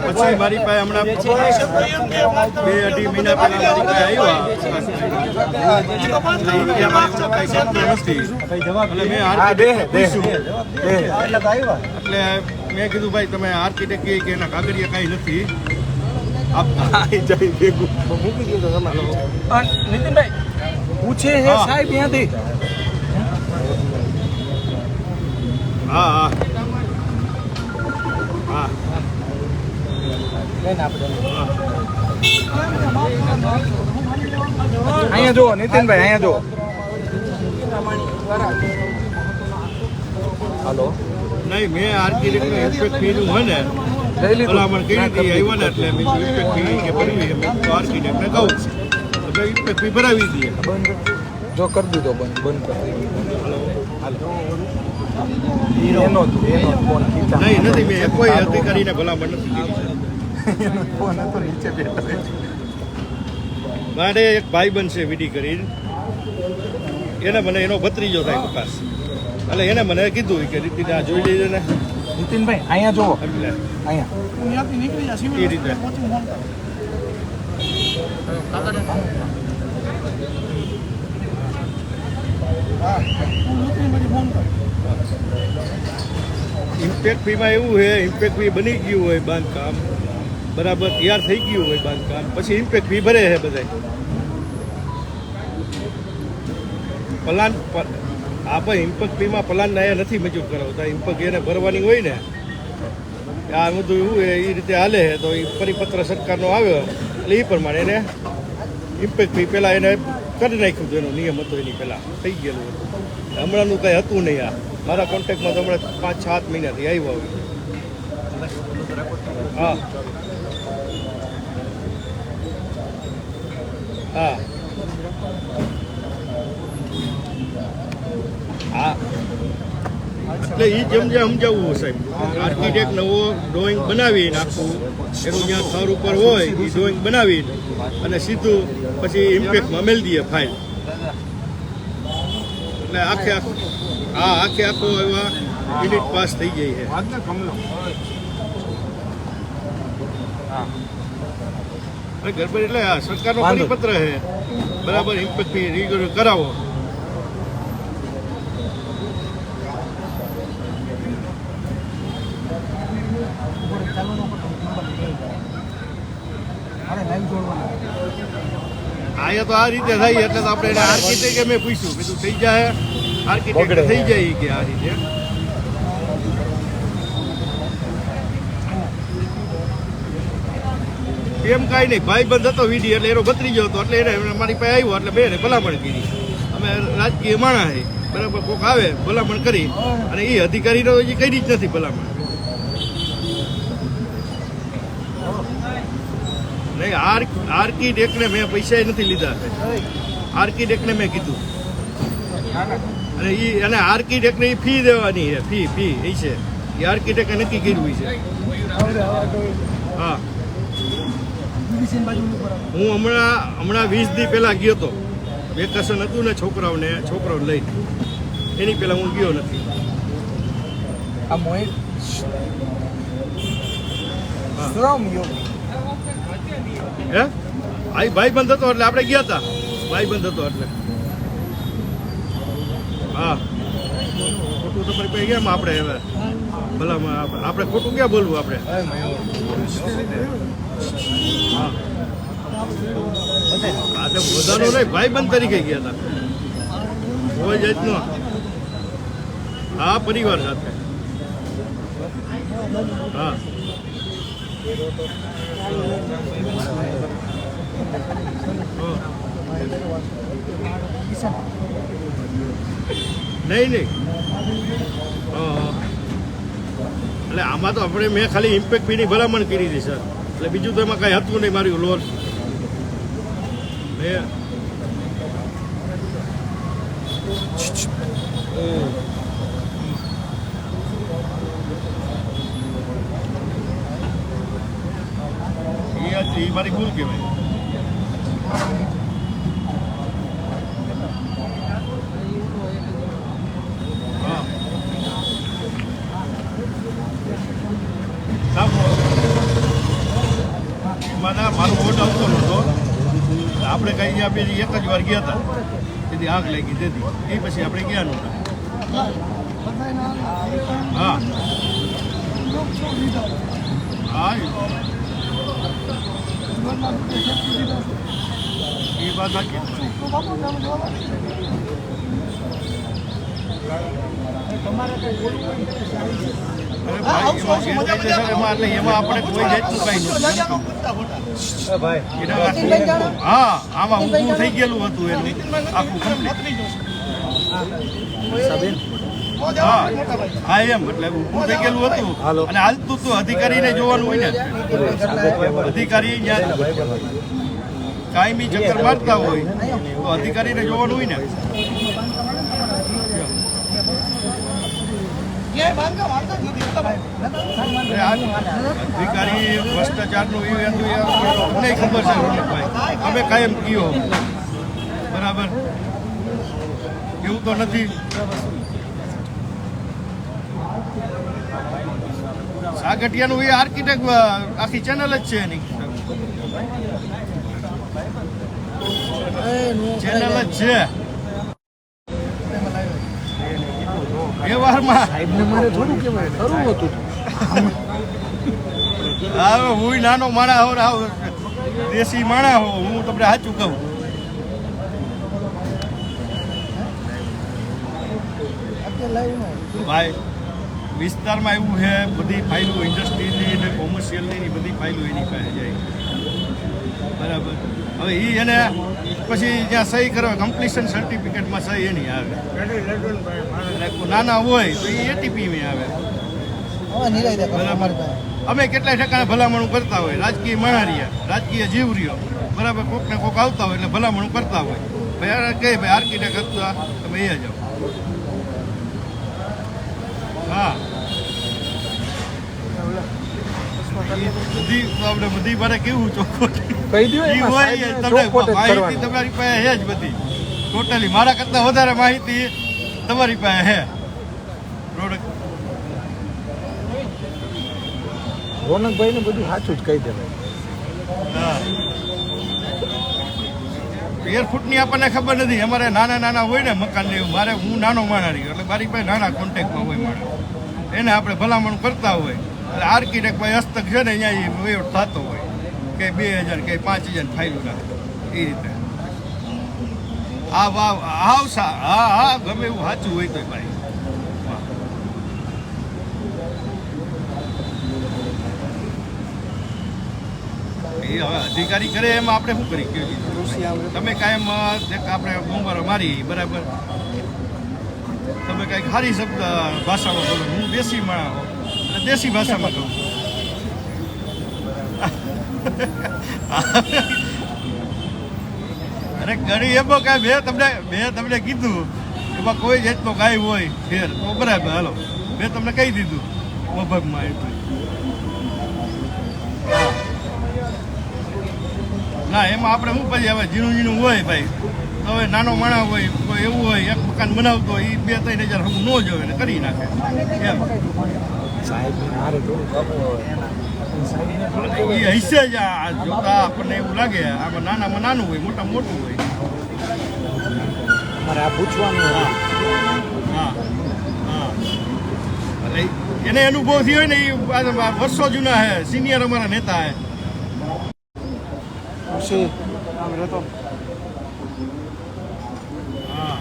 પછી મારી પાસે હમણાં 2-2.5 મહિના પહેલા મારી પાસે આવ્યા એટલે મેં મેં કીધું ભાઈ તમે આર્કિટેક્ટ કે એના કાગળિયા કાંઈ નથી નીતિનભાઈ પૂછે છે સાહેબ ત્યાંથી હા હા હા અહીંયા જુઓ નીતિનભાઈ અહીંયા જુઓ હાલો નહીં મેં આર્કિટેક્ટનું ઇન્સ્પેક્ટ કર્યું હોય ને ભલામણ કરી હતી આવ્યા ને એટલે મેં ઇન્સ્પેક્ટ કરી કે ભરવી મેં આર્કિટેક્ટને કહું એટલે ઇન્સ્પેક્ટ ફી ભરાવી દઈએ જો કરી દીધો બંધ કરી નહીં નથી મેં કોઈ અધિકારીને ભલામણ નથી કરી મારે એક ભાઈ બનશે વીડી કરી એને મને એનો ભત્રીજો થાય પ્રકાશ એટલે એને મને કીધું કે રીતિને આ જોઈ લેજે ને નીતિનભાઈ અહીંયા જુઓ એટલે અહીંયા એ રીતે ઇમ્પેક્ટ ફીમાં એવું છે ઇમ્પેક્ટ ફી બની ગયું હોય બાંધકામ બરાબર તૈયાર થઈ ગયું હોય બાંધકામ પછી ઇમ્પેક્ટ ફી ભરે છે બધા પ્લાન આપણે ઇમ્પેક્ટ ફીમાં પ્લાન એ નથી મંજૂર કરાવતા ઇમ્પેક્ટ એને ભરવાની હોય ને આ બધું એવું એ રીતે હાલે છે તો એ પરિપત્ર સરકારનો આવ્યો એટલે એ પ્રમાણે એને ઇમ્પેક્ટ ફી પહેલાં એને કરી નાખ્યું હતું એનો નિયમ હતો એની પહેલાં થઈ ગયેલું હતું હમણાંનું કંઈ હતું નહીં આ મારા કોન્ટેક્ટમાં તો હમણાં 5-7 મહિનાથી આવ્યો હા હા હા એટલે એ સમજાવવું સાહેબ આર્કિટેક્ટ નવો ડ્રોઈંગ બનાવીને આખું એનું જ્યાં થર ઉપર હોય એ ડ્રોઈંગ બનાવીને અને સીધું પછી ઇમ્પેક્ટમાં મેળ દઈએ ફાઇલ એટલે આખે આખો એવા યુનિટ પાસ થઈ જાય છે ગરબડ એટલે સરકારનો પરિપત્ર છે બરાબર ઇમ્પેક્ટ ફી રેગ્યુલર કરાવો અહીંયા તો આ રીતે થાય એટલે તો આપણે એને આર્કિટેક્ટ મેં પૂછ્યું કીધું થઈ જાય આર્કિટેક્ટ થઈ જાય કે આ રીતે એમ કાંઈ નહીં ભાઈબંધ હતો વીડી એટલે એનો ભત્રીજો હતો એટલે એને મારી પાસે આવ્યો એટલે મેં એને ભલામણ કરી અમે રાજકીય માણસ છે બરાબર કોઈક આવે ભલામણ કરી અને એ અધિકારીનો હજી કરી જ નથી ભલામણ નહીં આર્કિટેક્ટને મેં પૈસા નથી લીધા આર્કિટેક્ટને મેં કીધું અને એને આર્કિટેક્ટને એ ફી દેવાની છે ફી એ છે એ આર્કિટેક્ટે નક્કી કર્યું છે હા હું હમણાં 20 દી પહેલાં ગયો હતો વેકેશન હતું ને છોકરાઓને લઈને એની પહેલાં હું ગયો નથી હે ભાઈબંધ હતો એટલે આપણે ગયા હતા ભાઈબંધ હતો એટલે હા ખોટું તમારી પાસે કેમ આપણે હવે ભલામાં આપણે ખોટું ક્યાં બોલવું આપણે હા બધાનો નહીં ભાઈબંધ તરીકે ગયા હતા કોઈ જાતનો હા પરિવાર સાથે હા નહીં એટલે આમાં તો આપણે મેં ખાલી ઇમ્પેક્ટ ફીની ભલામણ કરી હતી સર એટલે બીજું તો એમાં કાંઈ હતું નહીં મારું લોન મેં એ મારી ભૂલ કહેવાય આપણે કઈ અહીંયા બે એક જ વાર ગયા હતા તેથી આગ લાગી તેથી એ પછી આપણે ગયા નહોતા હા હા એ વાત સાચી અરે ભાઈ એમાં આપણે કોઈ જાતનું કાંઈ નથી હા આમાં ઊભું થઈ ગયેલું હતું એનું આખું કમ્પ્લીટ હા હા એમ એટલે ઊભું થઈ ગયેલું હતું અને હાલતું તો અધિકારીને જોવાનું હોય ને અધિકારી કાયમી ચક્કર મારતા હોય તો અધિકારીને જોવાનું હોય ને અધિકારી ભ્રષ્ટાચારનું અમને ખબર છે રોનકભાઈ અમે કાયમ કયો બરાબર એવું તો નથી સાગઠિયાનું એ આર્કિટેક્ટ આખી ચેનલ જ છે એની ચેનલ જ છે વ્યવહારમાં હવે હું નાનો માણા હો રાવ દેશી માણા હો હું તમને સાચું કહું ભાઈ વિસ્તારમાં એવું છે બધી ફાઇલો ઇન્ડસ્ટ્રીની ને કોમર્શિયલની બધી ફાઇલો એની પાસે જાય બરાબર હવે એ એને પછી જ્યાં સહી કરે કમ્પ્લીશન સર્ટિફિકેટમાં સહી એની આવે નાના હોય તો એ એટીપીમાં આવે બરાબર અમે કેટલાય ઠેકાણે ભલામણું કરતા હોય રાજકીય મણારિયા રાજકીય જીવરીઓ બરાબર કોક ને કોક આવતા હોય એટલે ભલામણું કરતા હોય ભાઈ કહે ભાઈ આર્કિટેક્ટ હતા તમે એ જાઓ હા બધી મારે કેવું ચોખ્ખું માહિતી તમારી પાસે હે જ બધી ટોટલી મારા કરતા વધારે માહિતી તમારી પાસે હે પ્રોડક્ટ રોનકભાઈ ને બધું સાચું જ કહી દેવાય હા 13 ફૂટની આપણને ખબર નથી અમારે નાના નાના હોય ને મકાન ને મારે હું નાનો માણા એટલે મારી પાસે નાના કોન્ટેક્ટમાં હોય માણસ એને આપણે ભલામણ કરતા હોય એટલે આર્કિટેક્ટ ભાઈ હસ્તક છે ને અહીંયા વહીવટ થતો હોય કે 2000 કે 5000 ફાઇલો રાખે એ રીતે હા ગમે એવું સાચું હોય તો ભાઈ એ હવે અધિકારી કરે એમાં આપણે શું કરી કેવી તમે કાયમ આપણે મુંબરો મારી બરાબર તમે કાંઈક સારી શબ્દ ભાષામાં બોલો હું દેશી માણસ દેશી ભાષામાં કહું અરે ઘણી એમાં કાંઈ મેં તમને કીધું એમાં કોઈ જાતનો કાંઈ હોય ફેર તો બરાબર હાલો મેં તમને કહી દીધું મફતમાં એટલું હા ના એમાં આપણે શું પછી હવે ઝીણું હોય ભાઈ તો હવે નાનો માણસ હોય કોઈ એવું હોય એક મકાન બનાવતો હોય એ 2-3 હજાર હમું ન જોવે ને કરી નાખે એમ એ હશે જ જોતા આપણને એવું લાગે આમાં નાનામાં નાનું હોય મોટામાં મોટું હોય મારે આ પૂછવાનું હા હા હા એટલે એને અનુભવ થયો હોય ને એ વર્ષો જૂના હે સિનિયર અમારા નેતા હે હા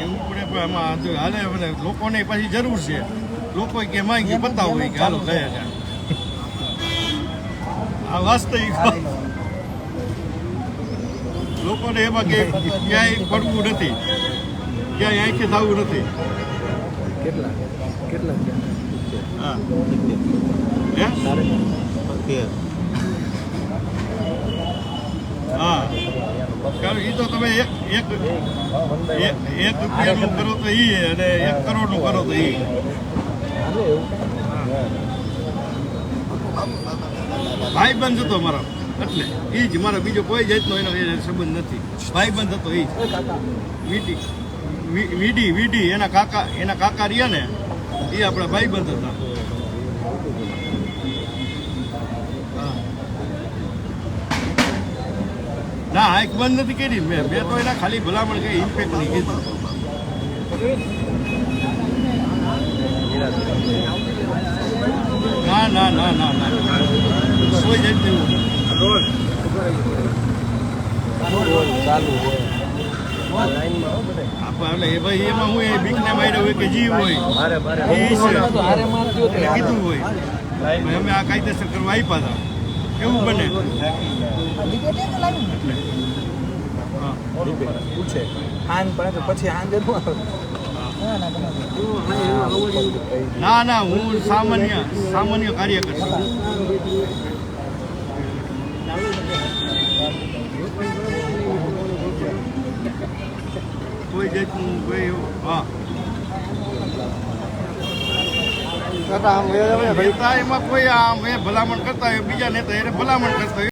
એવું પડે પણ એમાં હાલે લોકોને પછી જરૂર છે લોકો કે માંગી બતાવો કે હાલો ગયા આ વાસ્તવિક લોકોને એમાં કે ક્યાંય પડવું નથી ક્યાંય આંખે થવું નથી કેટલા હા હા કારણ એ તો તમે એક રૂપિયાનું કરો તો એ અને 1 કરોડનું કરો તો એ ભાઈબંધ હતો મારો એટલે એ જ મારો બીજો કોઈ જાતનો એનો સંબંધ નથી ભાઈબંધ હતો એ જ વીડી એના કાકા રહ્યા ને એ આપણા ભાઈબંધ હતા ના હાઈક બંધ નથી કરી મેં તો એના ખાલી ભલામણ કઈ ઇમ્પેક્ટ નહીં કીધું. ના ના ના ના ના કોઈ જાત એવું ચાલુ છે આપણે એ ભાઈ એમાં હું એ બીકને માર્યા હોય કે જીવ હોય એ છે હારે મારતી એટલે કીધું હોય ભાઈ અમે આ કાયદેસર કરવા આપ્યા હતા એવું બને એટલે હા પૂછે હાન પણ પછી હાંજે નો આવે. ના ના હું સામાન્ય કાર્યકર છું. કોઈ જાતનું કોઈ હા નેતા એમાં કોઈ આમ એ ભલામણ કરતા હોય બીજા નેતા એને ભલામણ કરતા હોય